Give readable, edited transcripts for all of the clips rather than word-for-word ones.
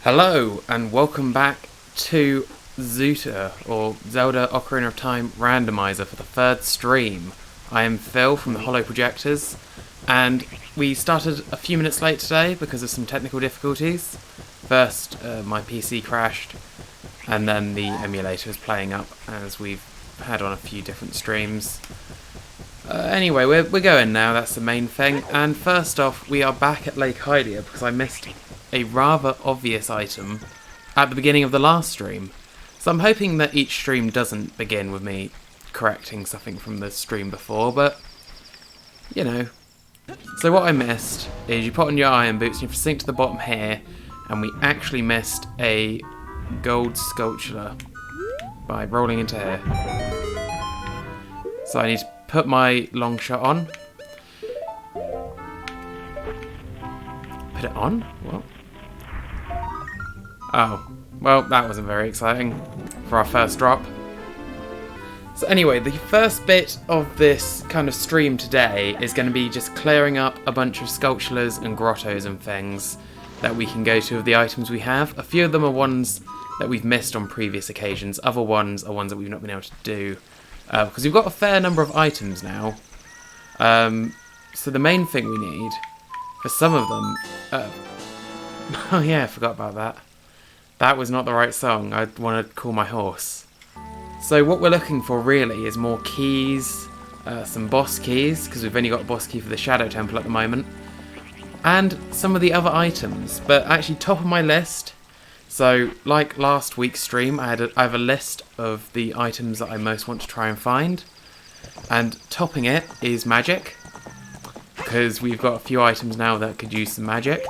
Hello and welcome back to Zelda Ocarina of Time Randomizer for the third stream. I am Phill from the HOLOPROJECTORS, and we started a few minutes late today because of some technical difficulties. First, my PC crashed, and then the emulator is playing up as we've had on a few different streams. Anyway, we're going now, that's the main thing. And first off, we are back at Lake Hylia because I missed a rather obvious item at the beginning of the last stream. So I'm hoping that each stream doesn't begin with me correcting something from the stream before, but, you know. So what I missed is you put on your iron boots and you have to sink to the bottom here, and we actually missed a gold sculpture by rolling into here. So I need to put my long shot on. Put it on? What? Oh, well, that wasn't very exciting for our first drop. So anyway, the first bit of this kind of stream today is going to be just clearing up a bunch of sculptures and grottos and things that we can go to with the items we have. A few of them are ones that we've missed on previous occasions. Other ones are ones that we've not been able to do. Because we've got a fair number of items now. So the main thing we need, for some of them... oh yeah, I forgot about that. That was not the right song. I want to call my horse. So what we're looking for really is more keys, some boss keys, because we've only got a boss key for the Shadow Temple at the moment, and some of the other items. But actually top of my list, so like last week's stream, I have a list of the items that I most want to try and find, and topping it is magic, because we've got a few items now that could use some magic,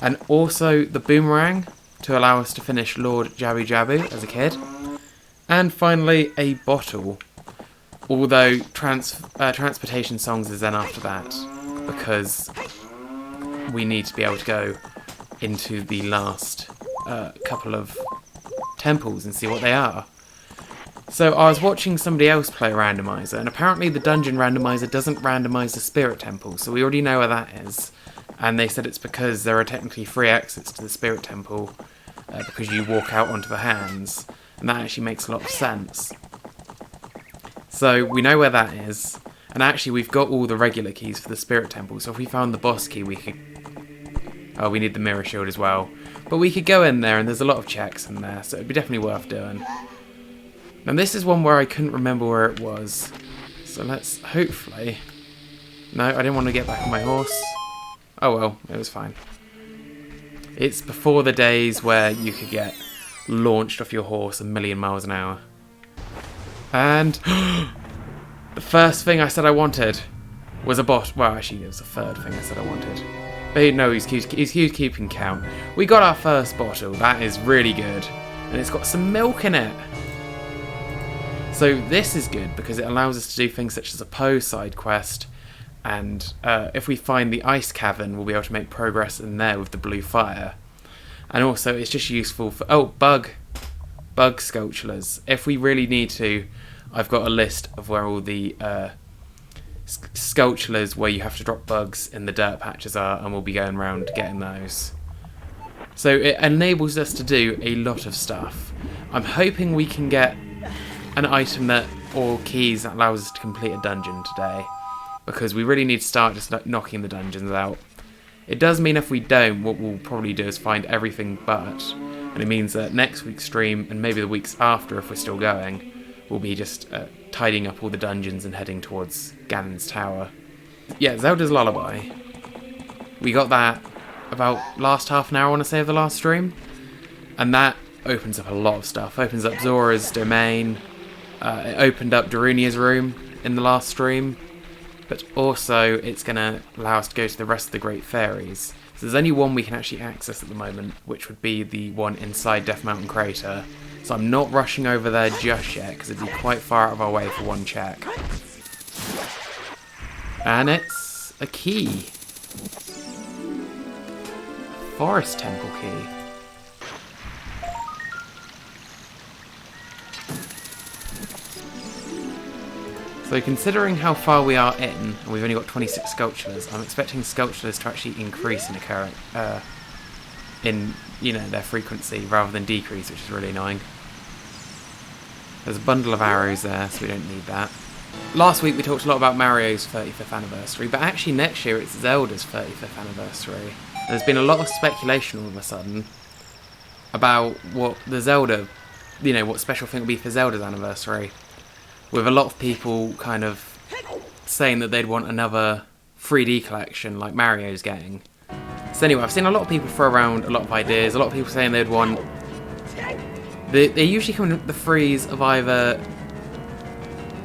and also the boomerang, to allow us to finish Lord Jabu Jabu as a kid. And finally, a bottle. Although Transportation Songs is then after that, because we need to be able to go into the last couple of temples and see what they are. So I was watching somebody else play Randomizer, and apparently the Dungeon Randomizer doesn't randomize the Spirit Temple, so we already know where that is. And they said it's because there are technically 3 exits to the Spirit Temple, because you walk out onto the hands, and that actually makes a lot of sense. So we know where that is, and actually we've got all the regular keys for the Spirit Temple, so if we found the boss key we could... Oh, we need the mirror shield as well. But we could go in there, and there's a lot of checks in there, so it'd be definitely worth doing. And this is one where I couldn't remember where it was, so let's hopefully... No, I didn't want to get back on my horse. Oh well, it was fine. It's before the days where you could get launched off your horse a million miles an hour. And the first thing I said I wanted was a bot. Well, actually, it was the third thing I said I wanted. But no, he's keeping count. We got our first bottle. That is really good. And it's got some milk in it. So this is good because it allows us to do things such as a Poe side quest. And if we find the ice cavern, we'll be able to make progress in there with the blue fire. And also, it's just useful for... Oh, bug sculptures. If we really need to, I've got a list of where all the sculptures where you have to drop bugs in the dirt patches are, and we'll be going around getting those. So it enables us to do a lot of stuff. I'm hoping we can get an item that, or keys that allows us to complete a dungeon today, because we really need to start just knocking the dungeons out. It does mean if we don't, what we'll probably do is find everything but, and it means that next week's stream, and maybe the weeks after if we're still going, we'll be just tidying up all the dungeons and heading towards Ganon's tower. Yeah, Zelda's Lullaby. We got that about last half an hour, I want to say, of the last stream, and that opens up a lot of stuff. Opens up Zora's domain, it opened up Darunia's room in the last stream, but also it's going to allow us to go to the rest of the Great Fairies. So there's only one we can actually access at the moment, which would be the one inside Death Mountain Crater. So I'm not rushing over there just yet, because it'd be quite far out of our way for one check. And it's a key. Forest Temple key. So considering how far we are in, and we've only got 26 sculptures, I'm expecting sculptures to actually increase in you know, their frequency rather than decrease, which is really annoying. There's a bundle of arrows there, so we don't need that. Last week we talked a lot about Mario's 35th anniversary, but actually next year it's Zelda's 35th anniversary. There's been a lot of speculation all of a sudden about what the Zelda, you know, what special thing will be for Zelda's anniversary. With a lot of people kind of saying that they'd want another 3D collection like Mario's getting. So anyway, I've seen a lot of people throw around a lot of ideas, a lot of people saying they'd want... They usually come in the threes of either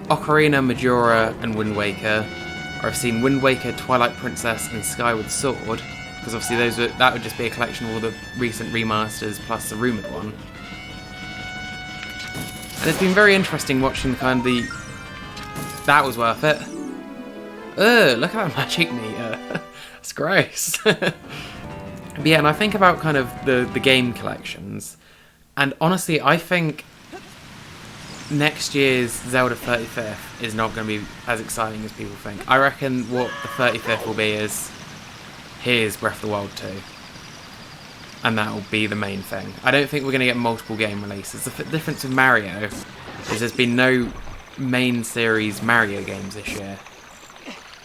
Ocarina, Majora and Wind Waker, or I've seen Wind Waker, Twilight Princess and Skyward Sword, because obviously that would just be a collection of all the recent remasters plus the rumoured one. And it's been very interesting watching kind of the... That was worth it. Ugh, look at that magic meter. That's gross. But yeah, and I think about kind of the game collections, and honestly, I think next year's Zelda 35th is not going to be as exciting as people think. I reckon what the 35th will be is, here's Breath of the Wild 2. And that will be the main thing. I don't think we're going to get multiple game releases. The difference with Mario is there's been no main series Mario games this year.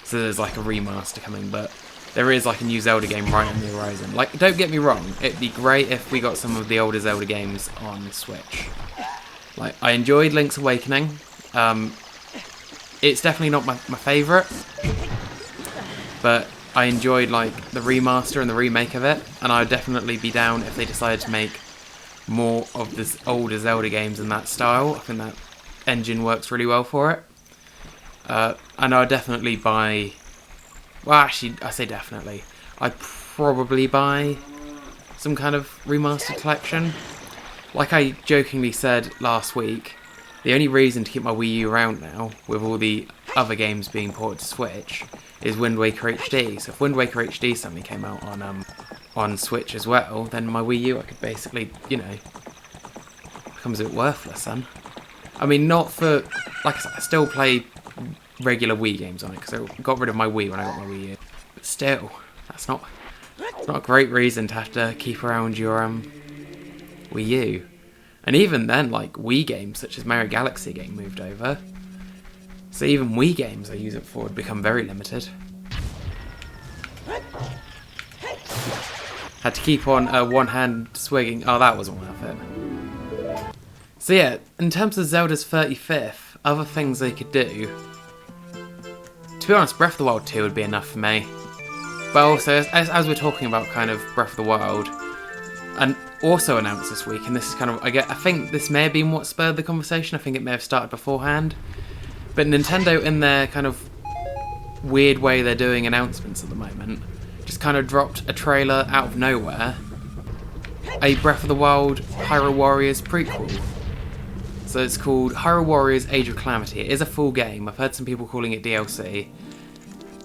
So there's like a remaster coming, but there is like a new Zelda game right on the horizon. Like, don't get me wrong, it'd be great if we got some of the older Zelda games on Switch. Like, I enjoyed Link's Awakening. It's definitely not my favourite, but I enjoyed like the remaster and the remake of it, and I'd definitely be down if they decided to make more of this older Zelda games in that style. I think that engine works really well for it. And I'd definitely buy... Well, actually, I say definitely. I'd probably buy some kind of remastered collection. Like I jokingly said last week, the only reason to keep my Wii U around now, with all the other games being ported to Switch, is Wind Waker HD. So if Wind Waker HD suddenly came out on Switch as well, then my Wii U, I could basically, you know, becomes a bit worthless then. I mean, not for... Like I said, I still play regular Wii games on it, because I got rid of my Wii when I got my Wii U. But still, that's not a great reason to have to keep around your Wii U. And even then, like, Wii games such as Mario Galaxy getting moved over. So even Wii games I use it for would become very limited. Had to keep on one hand swigging. Oh, that wasn't worth it. So yeah, in terms of Zelda's 35th, other things they could do... To be honest, Breath of the Wild 2 would be enough for me. But also, as we're talking about kind of Breath of the Wild, and also announced this week, and this is kind of, I think this may have been what spurred the conversation, I think it may have started beforehand, but Nintendo, in their kind of weird way they're doing announcements at the moment, just kind of dropped a trailer out of nowhere, a Breath of the Wild Hyrule Warriors prequel. So it's called Hyrule Warriors Age of Calamity. It is a full game. I've heard some people calling it DLC.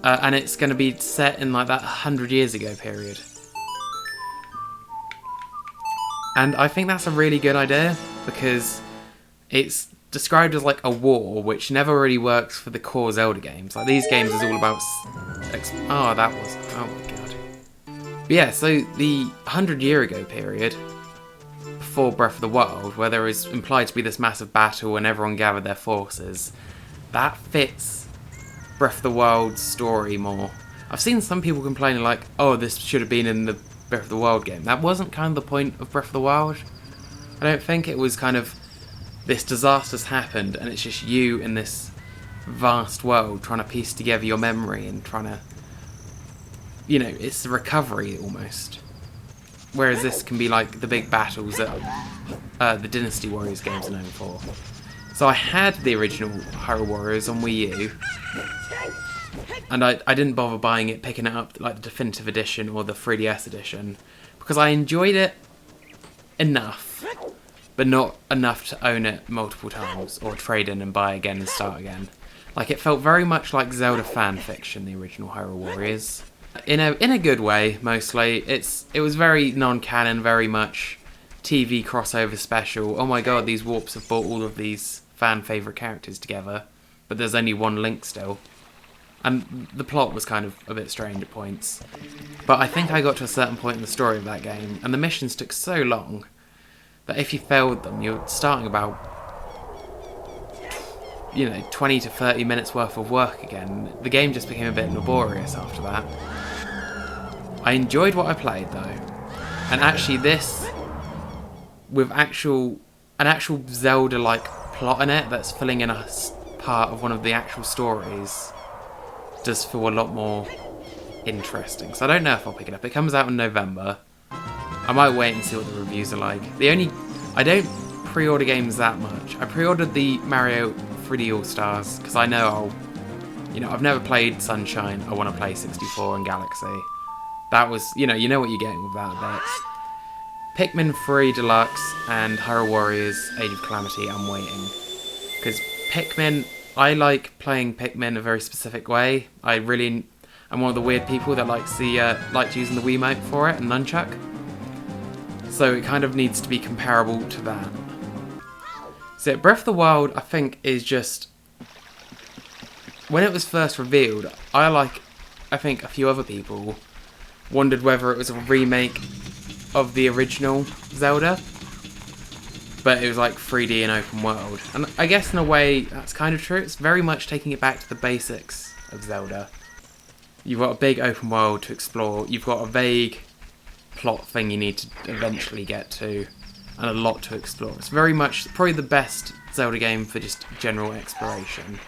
And it's going to be set in like that 100 years ago period. And I think that's a really good idea, because it's described as like a war, which never really works for the core Zelda games. Like, these games is all about... Oh my god. But yeah, so the 100-year ago period, before Breath of the Wild, where there is implied to be this massive battle and everyone gathered their forces, that fits Breath of the Wild's story more. I've seen some people complaining like, oh, this should have been in the Breath of the Wild game. That wasn't kind of the point of Breath of the Wild. I don't think. It was kind of, this disaster's happened and it's just you in this vast world trying to piece together your memory and trying to, you know, it's the recovery almost. Whereas this can be like the big battles that the Dynasty Warriors games are known for. So I had the original Hyrule Warriors on Wii U, and I didn't bother buying it, picking it up like the Definitive Edition or the 3DS Edition, because I enjoyed it enough, but not enough to own it multiple times or trade in and buy again and start again. Like, it felt very much like Zelda fan fiction, the original Hyrule Warriors. In a good way, mostly. It was very non-canon, very much TV crossover special. Oh my god, these warps have brought all of these fan favourite characters together, but there's only one Link still. And the plot was kind of a bit strange at points. But I think I got to a certain point in the story of that game, and the missions took so long that if you failed them, you're starting about, 20 to 30 minutes worth of work again. The game just became a bit laborious after that. I enjoyed what I played though. And actually this, with an actual Zelda-like plot in it that's filling in a part of one of the actual stories, does feel a lot more interesting. So I don't know if I'll pick it up. It comes out in November. I might wait and see what the reviews are like. I don't pre-order games that much. I pre-ordered the Mario 3D All-Stars because I know I've never played Sunshine. I want to play 64 and Galaxy. That was, you know what you're getting with that bit. Pikmin 3 Deluxe and Hyrule Warriors Age of Calamity, I'm waiting. Because Pikmin, I like playing Pikmin a very specific way. I'm one of the weird people that likes using the Wiimote for it and Nunchuck. So it kind of needs to be comparable to that. So Breath of the Wild, I think, is just... When it was first revealed, I think a few other people wondered whether it was a remake of the original Zelda. But it was like 3D and open world. And I guess in a way, that's kind of true. It's very much taking it back to the basics of Zelda. You've got a big open world to explore. You've got a vague plot thing you need to eventually get to. And a lot to explore. It's very much probably the best Zelda game for just general exploration.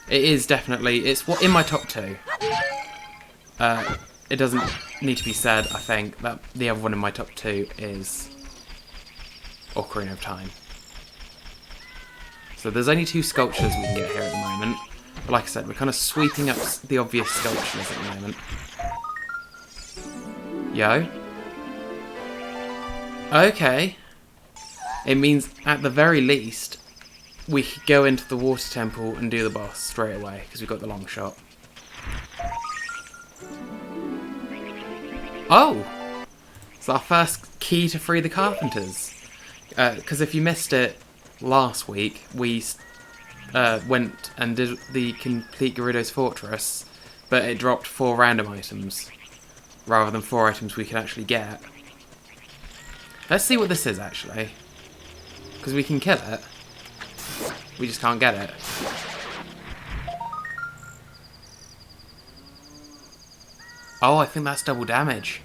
It is definitely, it's in my top 2. It doesn't need to be said, I think, that the other one in my top 2 is Ocarina of Time. So there's only 2 sculptures we can get here at the moment. But like I said, we're kind of sweeping up the obvious sculptures at the moment. Yo. Okay. It means, at the very least, we could go into the water temple and do the boss straight away, because we've got the long shot. Oh! It's our first key to free the Carpenters. Because if you missed it last week, we went and did the complete Gerudo's Fortress, but it dropped 4 random items, rather than 4 items we could actually get. Let's see what this is, actually. Because we can kill it. We just can't get it. Oh, I think that's double damage.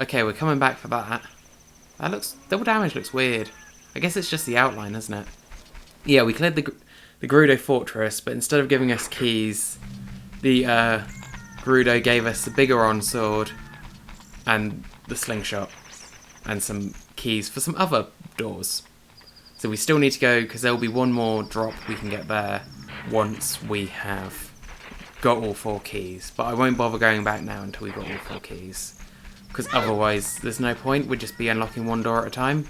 Okay, we're coming back for that. Double damage looks weird. I guess it's just the outline, isn't it? Yeah, we cleared the Gerudo Fortress, but instead of giving us keys, the Gerudo gave us the Bigoron sword and the slingshot and some keys for some other doors. So we still need to go, because there will be one more drop we can get there once we have got all 4 keys. But I won't bother going back now until we've got all 4 keys. Because otherwise there's no point, we'd just be unlocking one door at a time.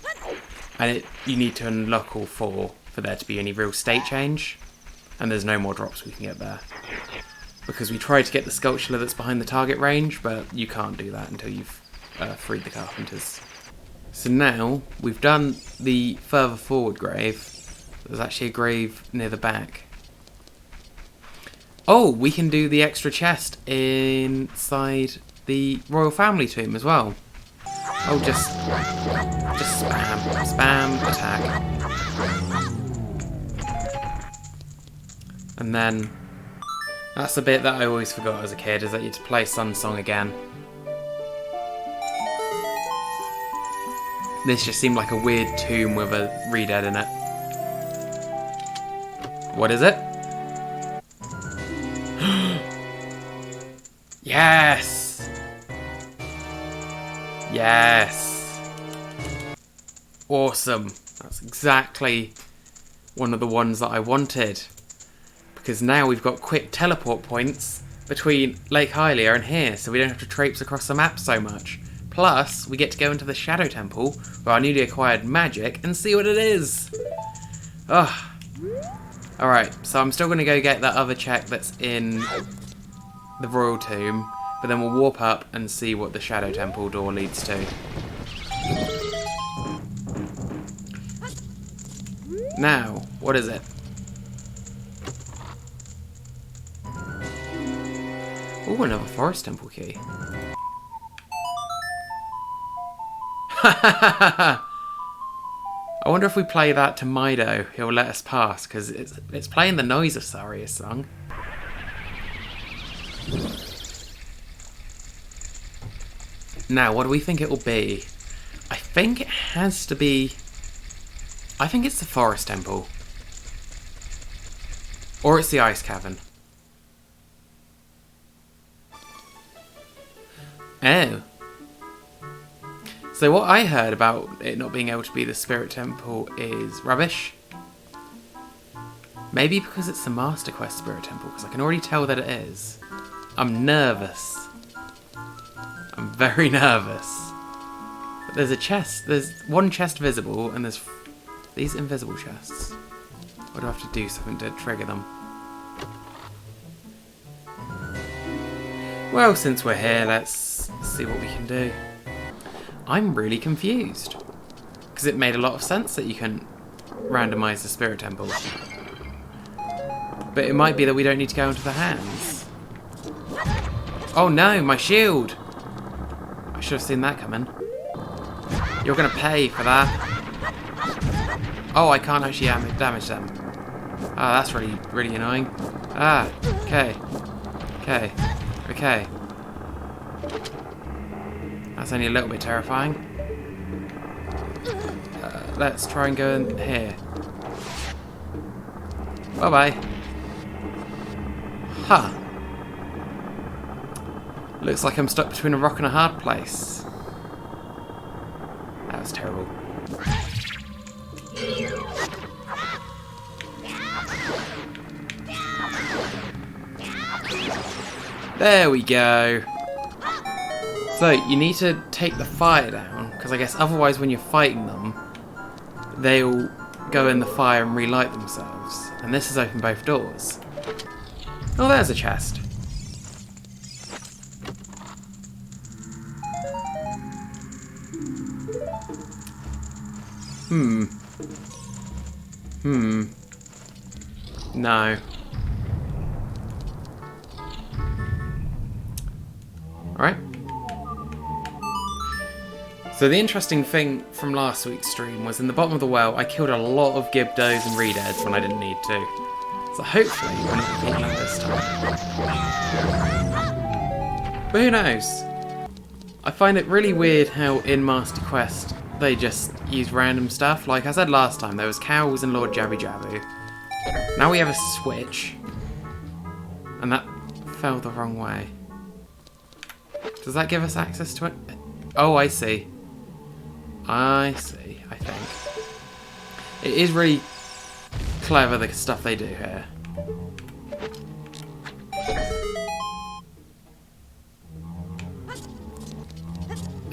And you need to unlock all 4 for there to be any real state change. And there's no more drops we can get there. Because we tried to get the sculpture that's behind the target range, but you can't do that until you've freed the Carpenters. So now, we've done the further forward grave. There's actually a grave near the back. Oh, we can do the extra chest inside the royal family tomb as well. Oh, just spam attack. And then, that's the bit that I always forgot as a kid, is that you had to play Sun Song again. This just seemed like a weird tomb with a Redead in it. What is it? Yes! Yes! Awesome. That's exactly one of the ones that I wanted. Because now we've got quick teleport points between Lake Hylia and here, so we don't have to traipse across the map so much. Plus, we get to go into the Shadow Temple with our newly acquired magic and see what it is. Ugh. Alright, so I'm still going to go get that other check that's in the Royal Tomb, but then we'll warp up and see what the Shadow Temple door leads to. Now, what is it? Oh, another forest temple key. I wonder if we play that to Mido, he'll let us pass, because it's playing the Noise of Saria's song. Now, what do we think it will be? I think it has to be... I think it's the Forest Temple. Or it's the Ice Cavern. Oh. So what I heard about it not being able to be the Spirit Temple is rubbish. Maybe because it's the Master Quest Spirit Temple, because I can already tell that it is. I'm nervous. I'm very nervous. But there's a chest. There's one chest visible, and there's these invisible chests. Or do I have to do something to trigger them? Well, since we're here, let's see what we can do. I'm really confused. Because it made a lot of sense that you can randomize the Spirit Temple. But it might be that we don't need to go into the hands. Oh no, my shield! I should have seen that coming. You're gonna pay for that. Oh, I can't actually damage them. Ah, that's really annoying. Ah, okay. Okay. Okay. That's only a little bit terrifying. Let's try and go in here. Bye-bye. Huh. Looks like I'm stuck between a rock and a hard place. That was terrible. There we go. So, you need to take the fire down, because I guess otherwise when you're fighting them, they'll go in the fire and relight themselves. And this has opened both doors. Oh, there's a chest. No. Alright. So the interesting thing from last week's stream was in the bottom of the well, I killed a lot of Gibdos and Redeads when I didn't need to. So hopefully we're not completely this time. But who knows? I find it really weird how in Master Quest they just use random stuff. Like I said last time, there was cows and Lord Jabby Jabbu. Now we have a switch. And that fell the wrong way. Does that give us access to it? Oh, I see. I see, I think. It is really clever, the stuff they do here.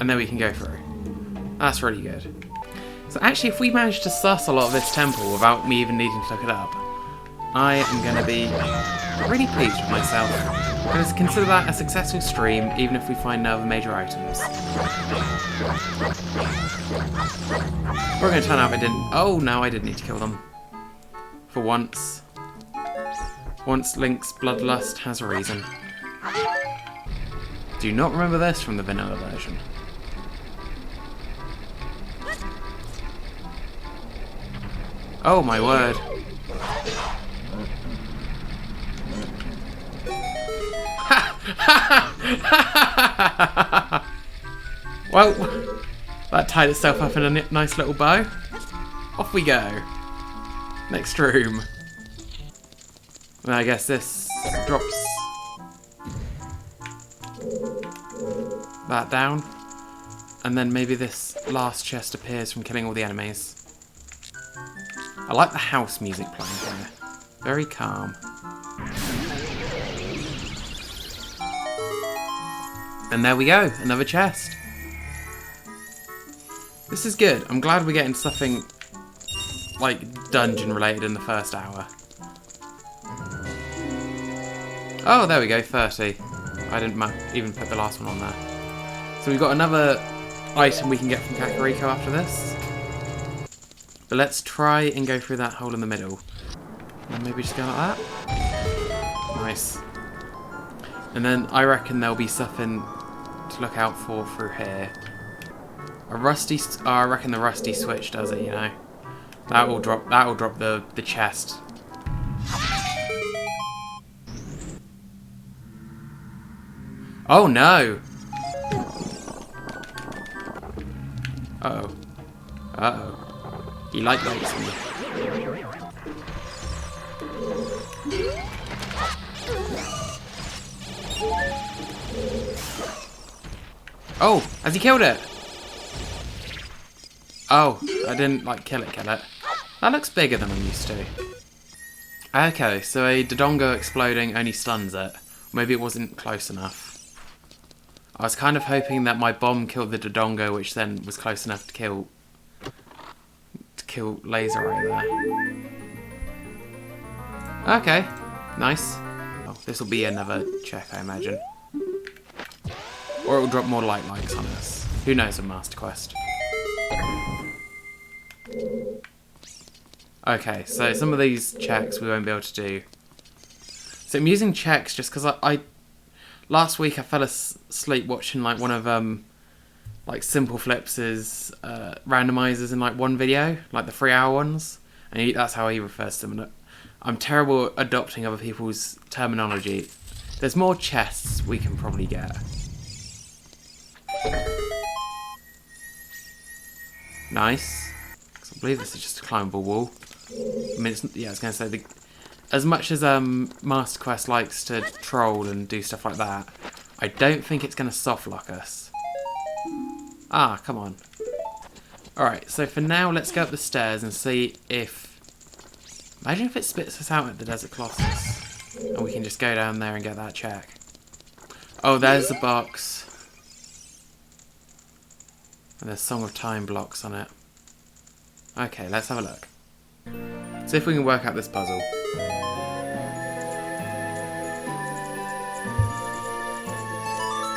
And then we can go through. That's really good. So actually, if we manage to suss a lot of this temple without me even needing to look it up, I am going to be really pleased with myself. I'm going to consider that a successful stream, even if we find no other major items. We're going to turn out I didn't... Oh, no, I did need to kill them. For once. Once Link's bloodlust has a reason. Do not remember this from the vanilla version. Oh, my word. Well, that tied itself up in a nice little bow. Off we go. Next room. And I guess this drops that down. And then maybe this last chest appears from killing all the enemies. I like the house music playing here. Very calm. And there we go, another chest. This is good. I'm glad we're getting something like dungeon related in the first hour. Oh, there we go, 30. I didn't even put the last one on there. So we've got another item we can get from Kakariko after this. But let's try and go through that hole in the middle. And maybe just go like that. Nice. And then I reckon there'll be something to look out for through here. A rusty... Oh, I reckon the rusty switch does it, you know. That will drop the chest. Oh no! Uh-oh. Uh-oh. He likes me. Oh! Has he killed it? Oh, I didn't, like, kill it. That looks bigger than I'm used to. Okay, so a Dodongo exploding only stuns it. Maybe it wasn't close enough. I was kind of hoping that my bomb killed the Dodongo, which then was close enough to kill Laser right there. Okay, nice. Oh, this will be another check, I imagine. Or it will drop more light likes on us. Who knows, a Master Quest. Okay, so some of these checks we won't be able to do. So I'm using checks just because I last week I fell asleep watching like one of like Simple Flips' randomizers in like one video, like the 3-hour ones, and that's how he refers to them. I'm terrible at adopting other people's terminology. There's more chests we can probably get. Nice. I believe this is just a climbable wall. I mean, I was going to say, as much as Master Quest likes to troll and do stuff like that, I don't think it's going to soft lock us. Ah, come on. Alright, so for now, let's go up the stairs and see if... Imagine if it spits us out at the Desert Colossus. And we can just go down there and get that check. Oh, there's the box. And there's Song of Time blocks on it. Okay, let's have a look. See if we can work out this puzzle.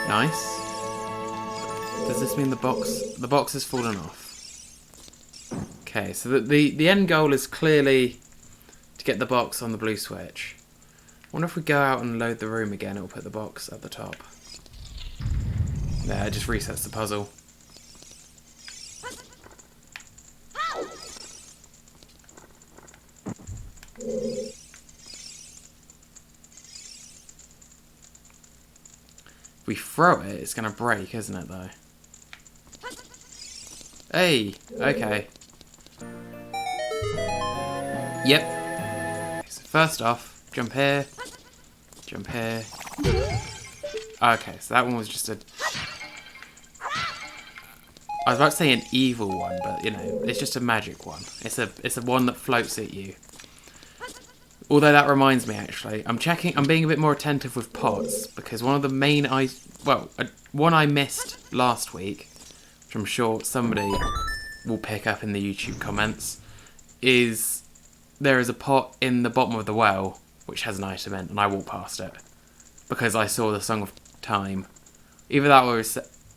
Nice. Does this mean the box has fallen off? Okay, so the end goal is clearly to get the box on the blue switch. I wonder if we go out and load the room again, it'll put the box at the top. There, it just resets the puzzle. If we throw it, it's going to break, isn't it, though? Hey! Okay. Yep. So first off, jump here. Jump here. Okay, so that one was just a... I was about to say an evil one, but, you know, it's just a magic one. It's a one that floats at you. Although that reminds me, actually, I'm being a bit more attentive with pots, because one of the main one I missed last week, which I'm sure somebody will pick up in the YouTube comments, is there is a pot in the bottom of the well, which has an item in, and I walked past it, because I saw the Song of Time. Either that or,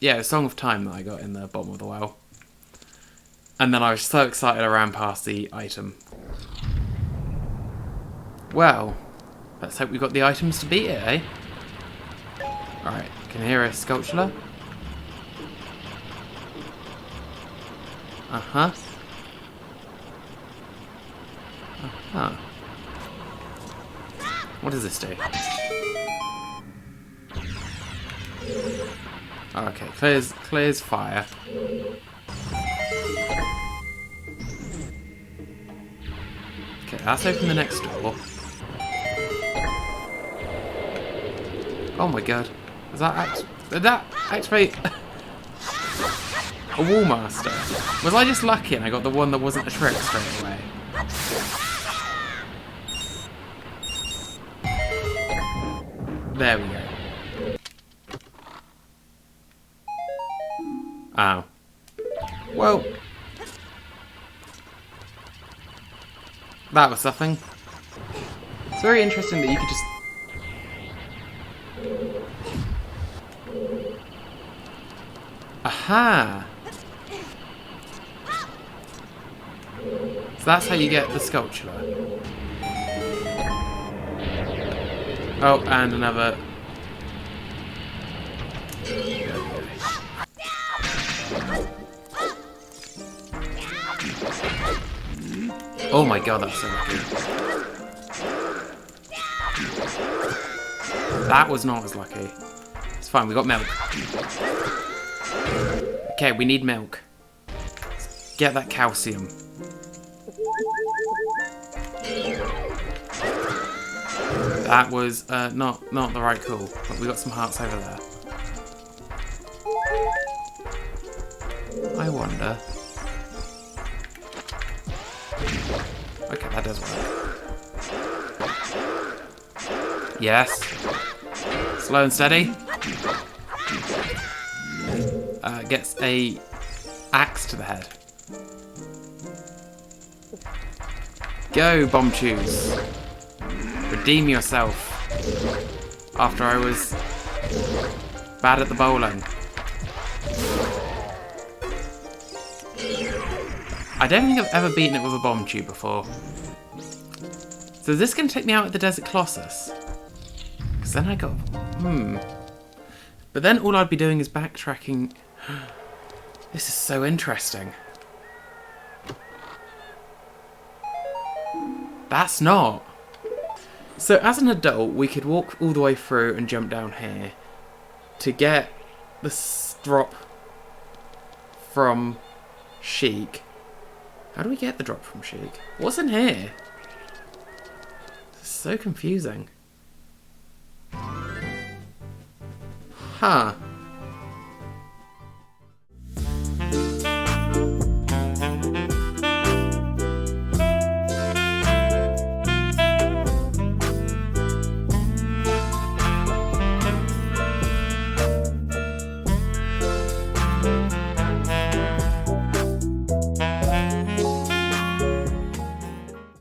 yeah, the Song of Time that I got in the bottom of the well. And then I was so excited I ran past the item. Well, let's hope we've got the items to beat it, eh? Alright, can you hear a sculpture? Uh-huh. Uh-huh. What does this do? Oh, okay, clears fire. Okay, let's open the next door. Oh my god. Did that activate a wall master? Was I just lucky and I got the one that wasn't a trick straight away? There we go. Ow. Well. That was something. It's very interesting that you could just... Aha! So that's how you get the sculpture. Oh, and another Oh my god, that's so lucky. That was not as lucky. It's fine, we got milk. Okay, we need milk. Let's get that calcium. That was not the right call, but we got some hearts over there. I wonder. Okay, that does work. Yes. Slow and steady. Gets a axe to the head. Go, Bombchus. Redeem yourself. After I was bad at the bowling. I don't think I've ever beaten it with a bomb tube before. So is this going to take me out at the Desert Colossus? Because then I got... But then all I'd be doing is backtracking. This is so interesting. That's not. So as an adult, we could walk all the way through and jump down here to get the drop from Sheik. How do we get the drop from Sheik? What's in here? This is so confusing. Huh.